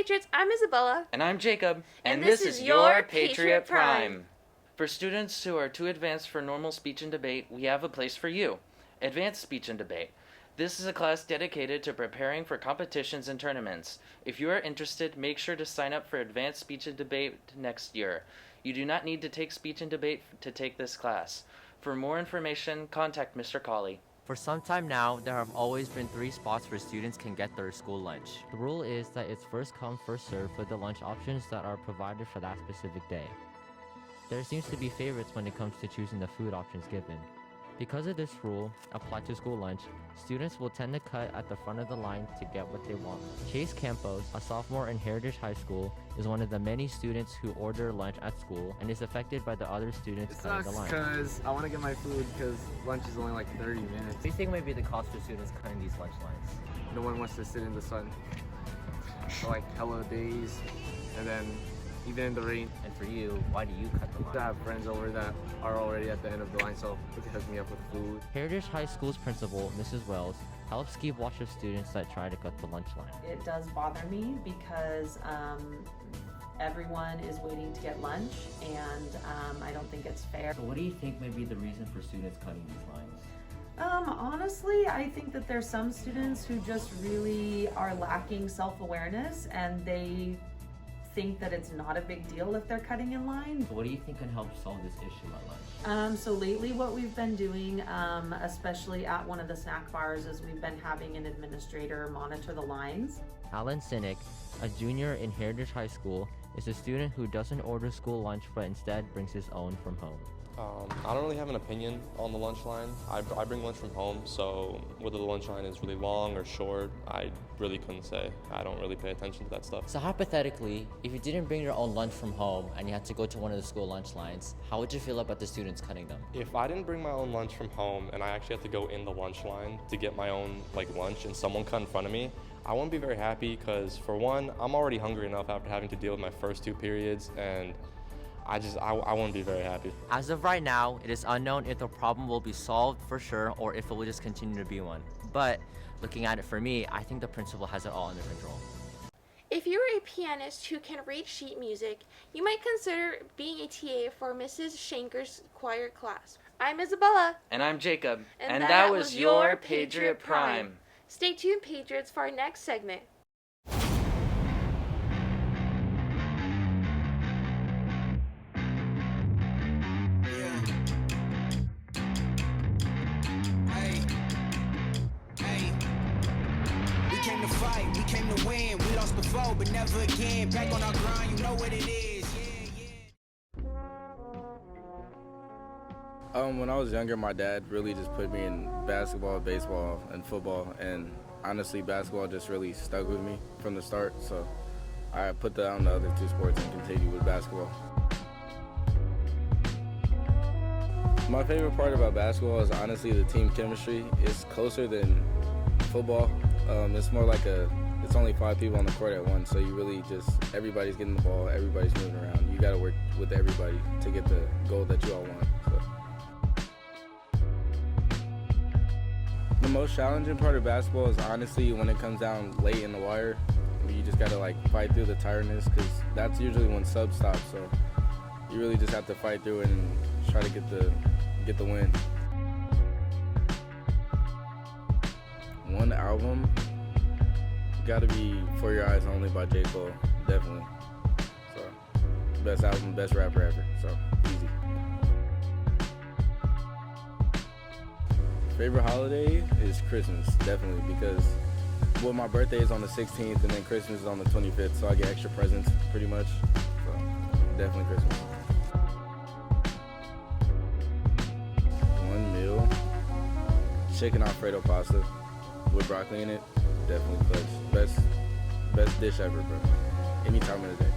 Patriots, I'm Isabella. And I'm Jacob. And this is your Patriot Prime. For students who are too advanced for normal speech and debate, we have a place for you. Advanced Speech and Debate. This is a class dedicated to preparing for competitions and tournaments. If you are interested, make sure to sign up for Advanced Speech and Debate next year. You do not need to take speech and debate to take this class. For more information, contact Mr. Colley. For some time now, there have always been 3 spots where students can get their school lunch. The rule is that it's first come, first served for the lunch options that are provided for that specific day. There seems to be favorites when it comes to choosing the food options given. Because of this rule applied to school lunch, students will tend to cut at the front of the line to get what they want. Chase Campos, a sophomore in Heritage High School, is one of the many students who order lunch at school and is affected by the other students cutting the line. Because I want to get my food because lunch is only like 30 minutes. What do you think might be the cost for students cutting these lunch lines? No one wants to sit in the sun for like hella days, and then even in the rain. And for you, why do you cut the line? I have friends over that are already at the end of the line, so it can hook me up with food. Heritage High School's principal, Mrs. Wells, helps keep watch of students that try to cut the lunch line. It does bother me because everyone is waiting to get lunch, and I don't think it's fair. So what do you think may be the reason for students cutting these lines? Honestly, I think that there's some students who just really are lacking self-awareness, and they think that it's not a big deal if they're cutting in line. So what do you think can help solve this issue at lunch? So lately what we've been doing, especially at one of the snack bars, is we've been having an administrator monitor the lines. Alan Sinek, a junior in Heritage High School, is a student who doesn't order school lunch but instead brings his own from home. I don't really have an opinion on the lunch line. I bring lunch from home, so whether the lunch line is really long or short, I really couldn't say. I don't really pay attention to that stuff. So hypothetically, if you didn't bring your own lunch from home and you had to go to one of the school lunch lines, how would you feel about the students cutting them? If I didn't bring my own lunch from home and I actually had to go in the lunch line to get my own lunch and someone cut in front of me, I wouldn't be very happy because, for one, I'm already hungry enough after having to deal with my first 2 periods, and I wouldn't be very happy. As of right now, it is unknown if the problem will be solved for sure or if it will just continue to be one. But looking at it for me, I think the principal has it all under control. If you are a pianist who can read sheet music, you might consider being a TA for Mrs. Shanker's choir class. I'm Isabella. And I'm Jacob. And that was your Patriot Prime. Stay tuned, Patriots, for our next segment. We came to win, we lost before, but never again. Back on our grind, you know what it is. When I was younger, my dad really just put me in basketball, baseball, and football, and honestly, basketball just really stuck with me from the start, so I put down the other 2 sports and continued with basketball. My favorite part about basketball is honestly the team chemistry. It's closer than football. It's more like it's only 5 people on the court at once, so you really just, everybody's getting the ball, everybody's moving around. You gotta work with everybody to get the goal that you all want. So. The most challenging part of basketball is honestly when it comes down late in the wire. You just gotta fight through the tiredness, because that's usually when subs stop, so you really just have to fight through it and try to get the win. One album, gotta be For Your Eyes Only by J. Cole, definitely. So, best album, best rapper ever, so easy. Favorite holiday is Christmas, definitely, because my birthday is on the 16th and then Christmas is on the 25th, so I get extra presents pretty much, so definitely Christmas. One meal, chicken Alfredo pasta with broccoli in it, definitely clutch. Best dish ever, bro. Any time of the day.